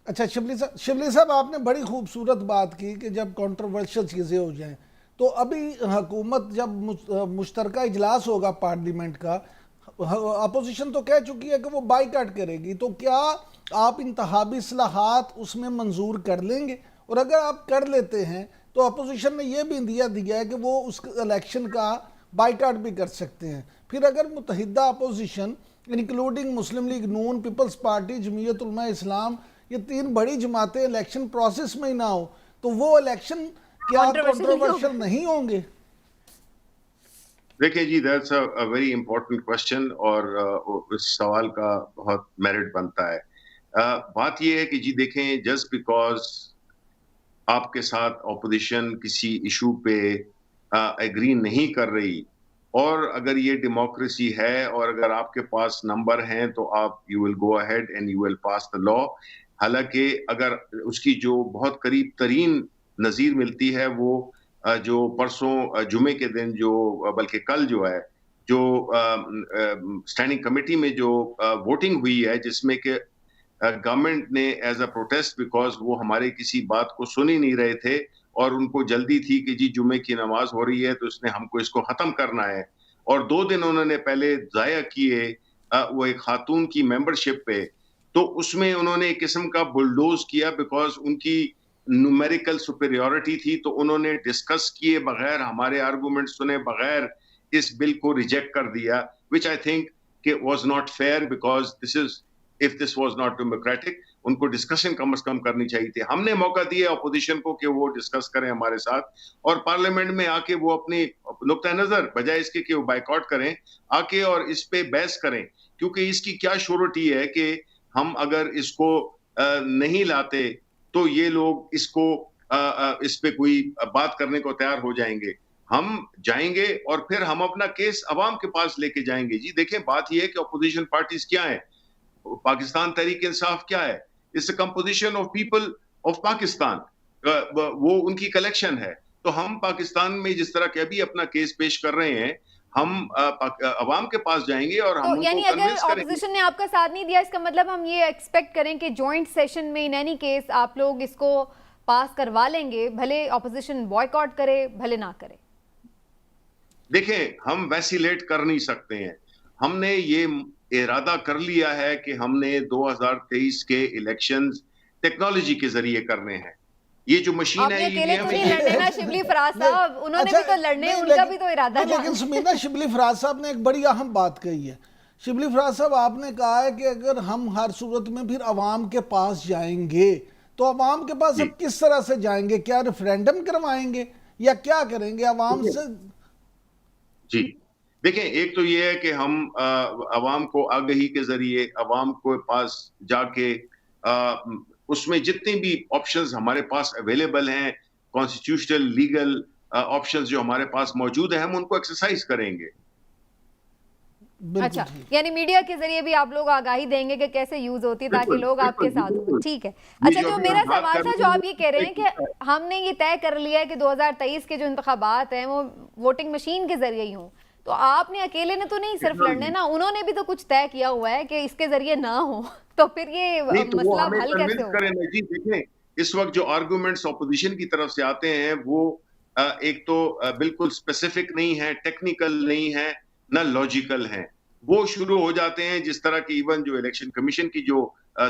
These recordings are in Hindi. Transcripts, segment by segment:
अच्छा शिबली साहब आपने बड़ी खूबसूरत बात की कि जब कंट्रोवर्शियल चीज़ें हो जाएं, तो अभी हुकूमत जब मुश्तरका इजलास होगा पार्लियामेंट का, अपोजिशन तो कह चुकी है कि वो बाईकाट करेगी, तो क्या आप इंतहाबी इस्लाहात उसमें मंजूर कर लेंगे? और अगर आप कर लेते हैं तो अपोजिशन ने यह भी दिया है कि वो उस इलेक्शन का बाईकाट भी कर सकते हैं। फिर अगर मुतहिदा अपोजिशन इंक्लूडिंग मुस्लिम लीग नून, पीपल्स पार्टी, जमीयत उलमा इस्लाम, ये तीन बड़ी जमातें इलेक्शन प्रोसेस में ही ना हो, तो वो इलेक्शन क्या कंट्रोवर्शियल नहीं होगा। कंट्रोवर्शियल नहीं होंगे? देखिए जी, that's a very important question, और इस सवाल का बहुत मेरिट बनता है। बात यह है कि जी देखें, जस्ट बिकॉज आपके साथ ऑपोजिशन किसी इशू पे एग्री नहीं कर रही, और अगर ये डेमोक्रेसी है और अगर आपके पास नंबर हैं, तो आप you will go ahead and you will pass the law. हालांकि अगर उसकी जो बहुत करीब तरीन नज़ीर मिलती है वो जो परसों जुमे के दिन, जो बल्कि कल जो है, जो स्टैंडिंग कमेटी में जो वोटिंग हुई है, जिसमें कि गवर्नमेंट ने एज अ प्रोटेस्ट, बिकॉज वो हमारे किसी बात को सुन ही नहीं रहे थे और उनको जल्दी थी कि जी जुमे की नमाज हो रही है तो इसने हमको इसको खत्म करना है, और 2 दिन उन्होंने पहले जाया किए वो एक खातून की मेंबरशिप पे, तो उसमें उन्होंने एक किस्म का बुलडोज किया, बिकॉज उनकी न्यूमेरिकल सुपेरियोरिटी थी, तो उन्होंने डिस्कस किए बगैर, हमारे आर्गुमेंट सुने बगैर इस बिल को रिजेक्ट कर दिया, which I think was not fair, because this is, if this was not democratic, उनको डिस्कशन कम से कम करनी चाहिए थी। हमने मौका दिया अपोजिशन को कि वो डिस्कस करें हमारे साथ, और पार्लियामेंट में आके वो अपनी नुक्ता नजर, बजाय इसके कि वो बाइकआउट करें, आके और इस पे बहस करें, क्योंकि इसकी क्या श्योरिटी है कि हम अगर इसको नहीं लाते तो ये लोग इसको इस पे कोई बात करने को तैयार हो जाएंगे। हम जाएंगे और फिर हम अपना केस अवाम के पास लेके जाएंगे। जी देखें, बात यह है कि अपोजिशन पार्टीज क्या है, पाकिस्तान तहरीक इंसाफ क्या है, it's a composition of people of Pakistan, वो उनकी कलेक्शन है। तो हम पाकिस्तान में जिस तरह के अभी अपना केस पेश कर रहे हैं, हम अवाम के पास जाएंगे और हम तो उनको यानी अगर कन्विंस करेंगे। ऑपोजिशन ने आपका साथ नहीं दिया, इसका मतलब हम ये एक्सपेक्ट करें कि जॉइंट सेशन में इन एनी केस आप लोग इसको पास करवा लेंगे, भले ऑपोजिशन बॉयकॉट करे भले ना करे? देखें, हम वैसिलेट कर नहीं सकते हैं। हमने ये इरादा कर लिया है कि हमने 2023 के इलेक्शंस टेक्नोलॉजी के जरिए करने हैं। ये जो मशीन आपने है अकेले तो ईवीएम, नहीं लड़ने ना शिबली फराज नहीं, साहब, उन्होंने अच्छा, भी तो लड़ने, नहीं उनका लेकिन भी तो इरादा नहीं, था। लेकिन समीना शिबली फराज साहब ने एक बड़ी अहम बात कही है। शिबली फराज साहब, आपने कहा है कि अगर हम हर सूरत में फिर अवाम के पास जाएंगे, तो अवाम के पास जी अब किस तरह से जाएंगे? क्या रेफरेंडम करवाएंगे या क्या करेंगे अवाम से? जी देखें, एक तो ये है कि हम अवाम को आगही के जरिए अवाम को पास जाके उसमें जितने भी ऑप्शंस हमारे पास अवेलेबल हैं, कॉन्स्टिट्यूशनल लीगल ऑप्शंस जो हमारे पास मौजूद है, हम उनको एक्सरसाइज करेंगे। बिल्कुल अच्छा, ठीक। यानी मीडिया के जरिए भी आप लोग आगाही देंगे कि कैसे यूज होती है ताकि बिल्कुल लोग आपके बिल्कुल जी, साथ हो। बिल्कुल। ठीक है। ये अच्छा, जो जो अभी मेरा हम बात सवाल कर था, जो रहे आप ये कह रहे हैं कि हमने ये तय कर लिया है कि 2023 के जो इंतखाबात हैं वो वोटिंग मशीन के जरिए ही हों, तो आपने अकेले ने तो नहीं सिर्फ लड़ने हैं, ना, उन्होंने भी तो कुछ तय किया हुआ है कि इसके जरिए ना हो, तो फिर ये नहीं तो वो मसला हमें हल कैसे कन्विंस होगा? करें ना जी। देखें, इस वक्त जो आर्गुमेंट्स ऑपोजिशन की तरफ से आते हैं वो एक तो बिल्कुल स्पेसिफिक नहीं है, टेक्निकल नहीं है, ना लॉजिकल है। वो शुरू हो जाते हैं जिस तरह की, इवन जो इलेक्शन कमीशन की जो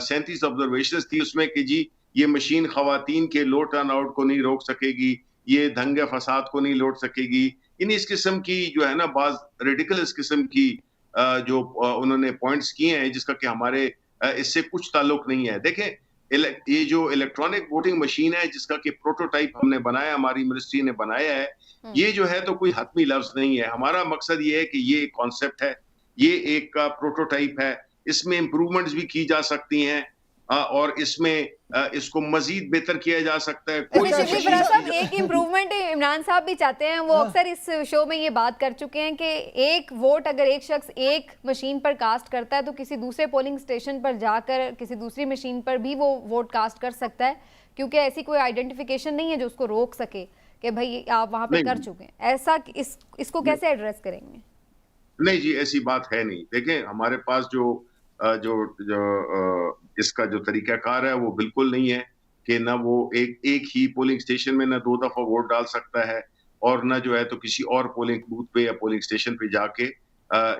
37 ऑब्जर्वेशन थी उसमें कि जी ये मशीन खवातीन के लो टर्न आउट को नहीं रोक सकेगी, ये दंगे फसाद को नहीं रोक सकेगी, इन इस किस्म की जो है ना बाज रेडिकलस किस्म की जो उन्होंने पॉइंट्स किए हैं, जिसका कि हमारे इससे कुछ ताल्लुक नहीं है। देखें, ये जो इलेक्ट्रॉनिक वोटिंग मशीन है जिसका कि प्रोटोटाइप हमने बनाया, हमारी मिनिस्ट्री ने बनाया है, ये जो है तो कोई हतमी लफ्ज नहीं है। हमारा मकसद ये है कि ये एक कॉन्सेप्ट है, ये एक का प्रोटोटाइप है, इसमें इंप्रूवमेंट्स भी की जा सकती हैं, और इसमें इसको मजीद बेहतर किया जा सकता है। कोई वैसे अच्छा भी शिबली मशीन फराज की साहब, एक इम्प्रूवमेंट इमरान साहब भी चाहते हैं, वो अक्सर इस शो में ये बात कर चुके हैं कि एक वोट अगर एक शख्स एक मशीन पर कास्ट करता है तो किसी दूसरे पोलिंग स्टेशन पर जाकर किसी दूसरी मशीन पर भी वो वोट कास्ट कर सकता है, क्योंकि ऐसी कोई आइडेंटिफिकेशन नहीं है जो उसको रोक सके कि भाई आप वहां पे कर नहीं, चुके हैं। ऐसा इसको नहीं, कैसे एड्रेस करेंगे? नहीं जी, ऐसी बात है नहीं। देखें, हमारे पास जो जो इसका जो तरीकाकार है वो बिल्कुल नहीं है कि ना वो एक ही पोलिंग स्टेशन में ना 2 दफा वोट डाल सकता है और ना जो है तो किसी और पोलिंग बूथ पे या पोलिंग स्टेशन पे जाके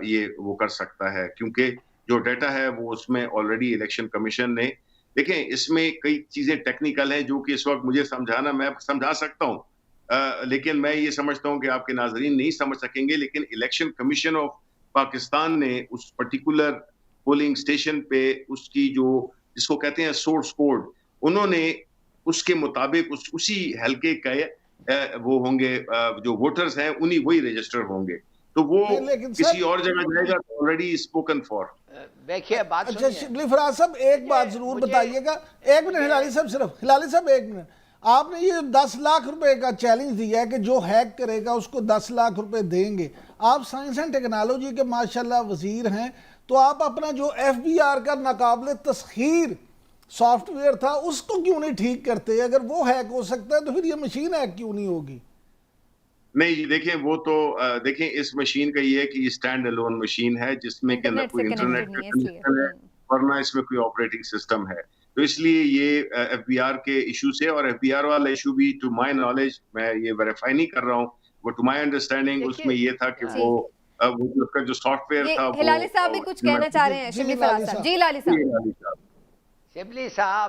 ये वो कर सकता है, क्योंकि जो डेटा है वो उसमें ऑलरेडी इलेक्शन कमीशन ने, देखें इसमें कई चीजें टेक्निकल हैं जो कि इस वक्त मुझे समझाना, मैं समझा सकता हूँ, लेकिन मैं ये समझता हूँ कि आपके नाजरीन नहीं समझ सकेंगे। लेकिन इलेक्शन कमीशन ऑफ पाकिस्तान ने उस पर्टिकुलर पोलिंग स्टेशन पे उसकी जो जिसको कहते हैं सोर्स कोड, उन्होंने उसके मुताबिक उसी हलके का वो होंगे, जो वोटर्स हैं उन्हीं वही रजिस्टर होंगे, तो वो लेकिन किसी सर, और जगह जाएगा तो ऑलरेडी स्पोकन फॉर। देखिए बात अच्छा सुनिए। शिबली फराज साहब एक बात जरूर बताइएगा, एक मिनट हिलाली साहब, सिर्फ हिलाली साहब एक मिनट, आपने ये 10 लाख रुपए का चैलेंज दिया है कि जो हैक करेगा उसको 10 लाख रुपए देंगे। आप साइंस एंड टेक्नोलॉजी के माशाल्लाह वजीर हैं, तो आप अपना जो एफबीआर का नाकाबिले तस्खीर सॉफ्टवेयर था उसको क्यों नहीं ठीक करते? अगर वो हैक हो सकता है तो फिर ये मशीन हैक क्यों नहीं होगी? नहीं जी, देखें वो तो देखें इस मशीन का ये है कि स्टैंड अलोन मशीन है जिसमें के ना इंटरनेट कोई से इंटरनेट कनेक्टेड का नहीं है इसलिए। कनेक्शन है और ना इसमें कोई ऑपरेटिंग सिस्टम है, तो इसलिए ये एफबीआर के इशू से, और एफबीआर वाला इशू भी टू माय नॉलेज, मैं ये वेरीफाई नहीं कर रहा हूँ, वो टू माय अंडरस्टैंडिंग उसमें ये था कि जी। वो उसका जो सॉफ्टवेयर ये था हिलाली साहब भी कुछ कहना चाह रहे हैं, जी, शिबली लाली फराज साहब। साहब। जी लाली साहब।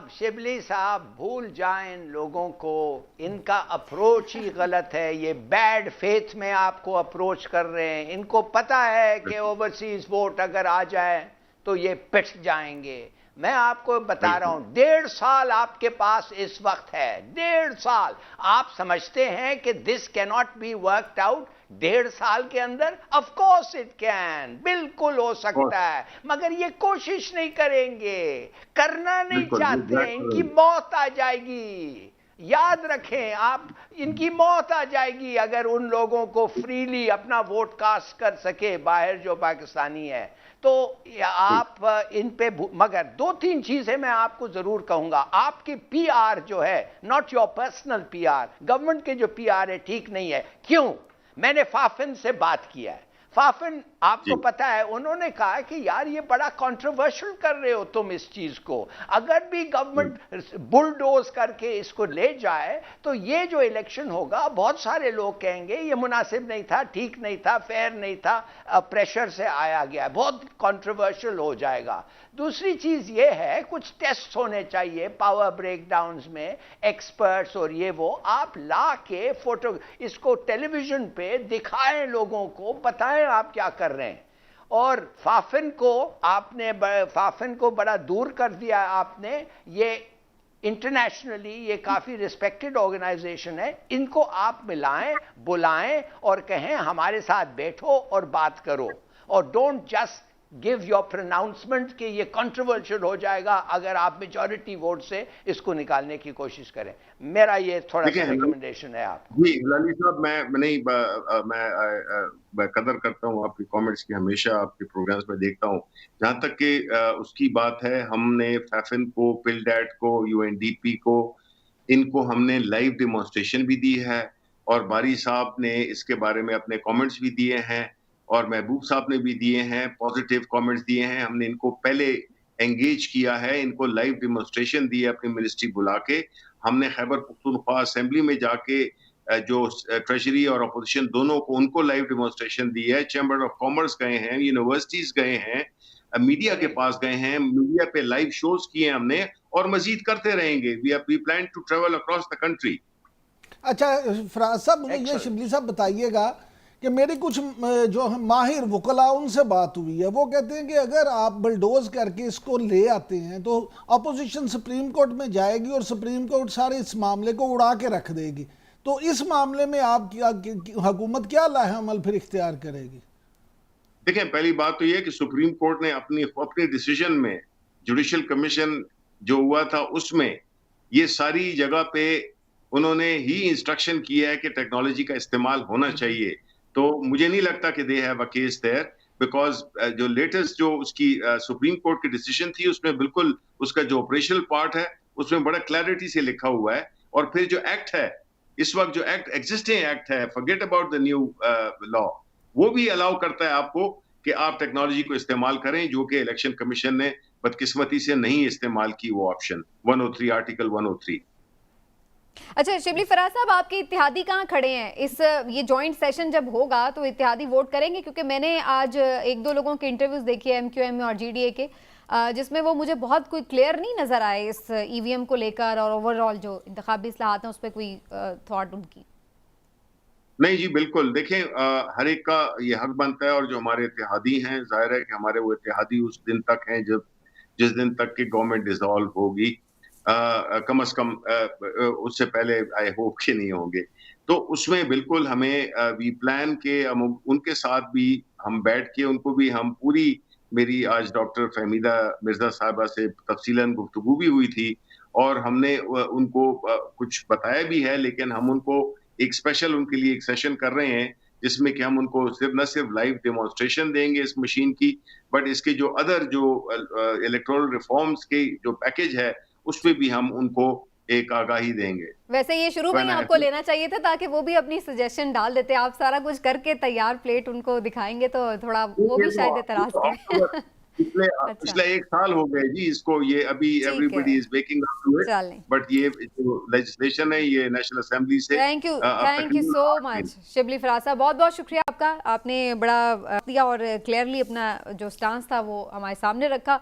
शिबली साहब भूल जाएं इन लोगों को, इनका अप्रोच ही गलत है, ये बैड फेथ में आपको अप्रोच कर रहे हैं। इनको पता है कि ओवरसीज वोट अगर आ जाए तो ये पिट जाएंगे। मैं आपको बता रहा हूं 1.5 साल आपके पास इस वक्त है, 1.5 साल। आप समझते हैं कि this cannot be worked out 1.5 साल के अंदर? ऑफ कोर्स इट कैन, बिल्कुल हो सकता है, मगर ये कोशिश नहीं करेंगे, करना नहीं चाहते हैं, इनकी मौत आ जाएगी। याद रखें आप, इनकी मौत आ जाएगी अगर उन लोगों को फ्रीली अपना वोट कास्ट कर सके बाहर जो पाकिस्तानी है तो। आप इन पे मगर 2-3 चीजें मैं आपको जरूर कहूंगा। आपकी पीआर जो है, not your personal PR, government के जो पीआर है ठीक नहीं है। क्यों? मैंने फाफिन से बात किया है। फाफिन आपको पता है उन्होंने कहा कि यार ये बड़ा कंट्रोवर्शियल कर रहे हो तुम इस चीज को, अगर भी गवर्नमेंट बुलडोज करके इसको ले जाए तो ये जो इलेक्शन होगा बहुत सारे लोग कहेंगे ये मुनासिब नहीं था, ठीक नहीं था, फेयर नहीं था, प्रेशर से आया गया, बहुत कंट्रोवर्शियल हो जाएगा। दूसरी चीज ये है कुछ टेस्ट होने चाहिए पावर ब्रेकडाउन्स में, एक्सपर्ट्स और ये वो, आप ला के फोटो इसको टेलीविजन पे दिखाएं, लोगों को बताएं आप क्या कर रहे हैं। और फाफिन को बड़ा दूर कर दिया आपने। ये इंटरनेशनली ये काफी रिस्पेक्टेड ऑर्गेनाइजेशन है, इनको आप मिलाएं, बुलाएं और कहें हमारे साथ बैठो और बात करो, और don't just give your pronouncement कि ये कंट्रोवर्शियल हो जाएगा अगर आप मेजॉरिटी वोट से इसको निकालने की कोशिश करें। मेरा ये थोड़ा सा रिकमेंडेशन है आप जी लाली साहब। मैं कदर करता हूँ आपके कमेंट्स की, हमेशा आपके प्रोग्राम्स में देखता हूँ। जहां तक कि उसकी बात है, हमने फैफिन को, पिलडैट को, यूएनडीपी को, इनको हमने लाइव डिमॉन्स्ट्रेशन भी दी है, और बारी साहब ने इसके बारे में अपने कमेंट्स भी दिए हैं, और महबूब साहब ने भी दिए हैं, पॉजिटिव कमेंट्स दिए हैं। हमने इनको पहले एंगेज किया है, इनको लाइव डिमॉन्स्ट्रेशन दी है अपनी मिनिस्ट्री बुला के। हमने खैबर पख्तूनख्वा असेंबली में जाके जो ट्रेजरी और अपोजिशन दोनों को, उनको लाइव डिमॉन्स्ट्रेशन दी है। चैम्बर ऑफ कॉमर्स गए हैं, यूनिवर्सिटीज गए हैं, मीडिया के पास गए हैं, मीडिया पे लाइव शोज किए हमने, और मजीद करते रहेंगे। We plan to travel across the country. अच्छा फराज साहब, मुझे ये शिबली साहब बताइएगा कि मेरी कुछ जो माहिर वकला उनसे बात हुई है, वो कहते हैं कि अगर आप बुलडोज करके इसको ले आते हैं तो अपोजिशन सुप्रीम कोर्ट में जाएगी और सुप्रीम कोर्ट सारे इस मामले को उड़ा के रख देगी। तो इस मामले में आप हुकूमत क्या लाहेअमल फिर इख्तियार करेगी? देखें, पहली बात तो यह कि सुप्रीम कोर्ट ने अपने डिसीजन में, जुडिशियल कमीशन जो हुआ था उसमें ये सारी जगह पे उन्होंने ही इंस्ट्रक्शन किया है कि टेक्नोलॉजी का इस्तेमाल होना चाहिए। तो मुझे नहीं लगता कि they have a case there, because जो लेटेस्ट जो उसकी सुप्रीम कोर्ट की डिसीजन थी उसमें बिल्कुल उसका जो ऑपरेशनल पार्ट है उसमें बड़ा क्लैरिटी से लिखा हुआ है। और फिर जो एक्ट है, इस वक्त जो एक्ट एग्जिस्टिंग एक्ट है, forget about the new law, वो भी अलाउ करता है आपको कि आप टेक्नोलॉजी को इस्तेमाल करें, जो कि इलेक्शन कमीशन ने बदकिस्मती से नहीं इस्तेमाल की वो ऑप्शन 103 आर्टिकल 103। अच्छा शिबली फराज साहब, आपके इत्तेहादी कहाँ खड़े हैं इस ये जॉइंट सेशन जब होगा तो इत्तेहादी वोट करेंगे? क्योंकि मैंने आज एक दो लोगों के इंटरव्यूज देखे एमक्यूएम और जीडीए के, जिसमें वो मुझे बहुत कोई क्लियर नहीं नजर आए इस ईवीएम को लेकर और ओवरऑल जो इंतखाबी इस्लाहात हैं उस पर कोई थॉट उनकी। नहीं जी, बिल्कुल देखें, हर एक का ये हक बनता है, और जो हमारे इत्तेहादी हैं, जाहिर है कि हमारे वो इत्तेहादी उस दिन तक हैं जब जिस दिन तक की गवर्नमेंट डिसॉल्व होगी, कम से कम उससे पहले आई होप कि नहीं होंगे। तो उसमें बिल्कुल हमें वी प्लान के हम उनके साथ भी हम बैठ के उनको भी हम पूरी, मेरी आज डॉक्टर फहमीदा मिर्जा साहिबा से तफसीलन गुफ्तगू भी हुई थी, और हमने उनको कुछ बताया भी है, लेकिन हम उनको एक स्पेशल उनके लिए एक सेशन कर रहे हैं जिसमें कि हम उनको न सिर्फ लाइव डेमोन्स्ट्रेशन देंगे इस मशीन की, बट इसके जो अदर जो इलेक्टोरल रिफॉर्म्स के जो पैकेज है उस पे भी हम उनको एक आगाही देंगे। वैसे ये शुरू में ही आपको लेना चाहिए था ताकि वो भी अपनी सजेशन डाल देते। आप सारा कुछ करके तैयार प्लेट उनको दिखाएंगे तो थोड़ा वो भी शायद एतराज करें। पिछले 1 साल हो गए जी इसको, ये अभी everybody is waking up to it, but ये जो लेजिस्लेशन है ये नेशनल असेंबली से। Thank you so much Shibli Faraz साहब, बहुत बहुत शुक्रिया आपका, आपने बड़ा दिया और क्लियरली अपना जो स्टांस था वो हमारे सामने रखा।